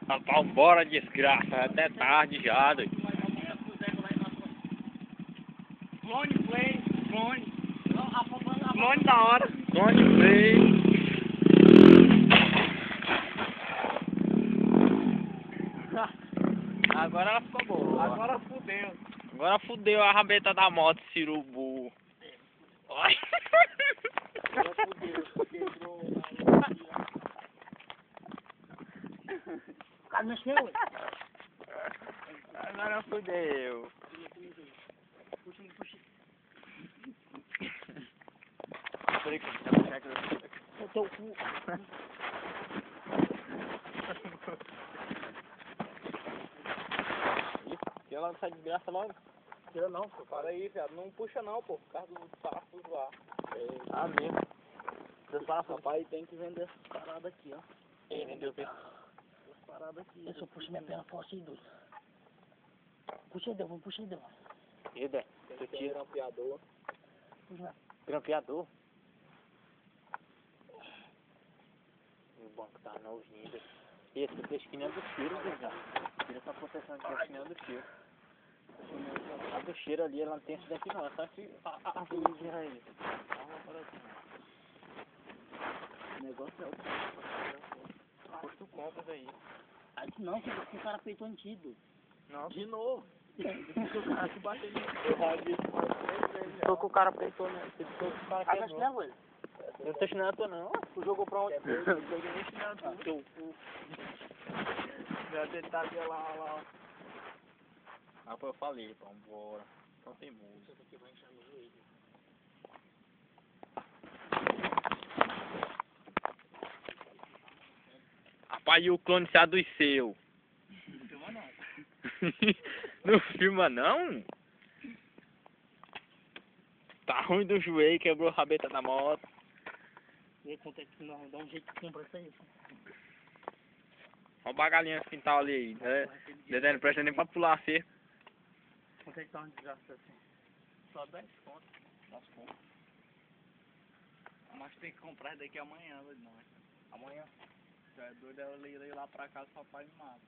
Rapaz, bora desgraça, até tarde já, doido. Clone play, clone. Clone da hora. Clone play. Agora ela ficou boa. Agora fudeu. Agora fudeu a rabeta da moto, Cirubu. Olha. Agora fudeu. Quebrou. O cara mexeu. Agora fudeu. Puxa, puxa. Peraí que eu vou puxar aqui. O teu cu. Tira logo essa desgraça logo. Tira não, pô. Para aí, viado. Não puxa não, pô. Por causa do parafuso lá. Ah, mesmo. Rapaz, tem que vender essas paradas aqui, ó. Ei, vendeu o quê? Essas paradas aqui. Eu só puxo minha perna forte aí, dois. Puxa aí, Deus. Vamos puxar aí, Deus. E Dé? Tu tira grampeador. grampeador? O banco tá novinho, Dé. E esse peixe que nem é do cheiro, Dé. Tira essa proteção aqui, que nem é do cheiro. A do cheiro ali, ela não tem esse daqui não, é só esse... A vizinha aí. O negócio é o Depois tu compras aí. aí não, que o cara peitou em ti, doido. Não. De novo. O cara te bateu no Tô com o cara peitou, né? Tô com o cara Aí quebrou. nós leva ele. Eu não tô chinelo tua não. Tu jogou pra onde? Eu joguei nem chinelo tua. Teu cu. Já tentar ver lá, lá. Ah, pô, eu falei, pô, vambora. Então tem música. Isso aqui vai encher no joelho. Rapaz, e o clone se adoeceu. Não filma não. Não filma não? Tá ruim do joelho, quebrou a rabeta da moto. Vê quanto é que nós dá um jeito de comprar isso aí. Olha a galinha no quintal ali, né? Dedé não presta nem pra pular a cerca. Quanto é que tá uma desgraça assim? Só 10 conto. 10 conto. Mas tem que comprar isso daqui amanhã, doido, não. Amanhã? Já é doido, eu ir lá pra casa, só pai me mata.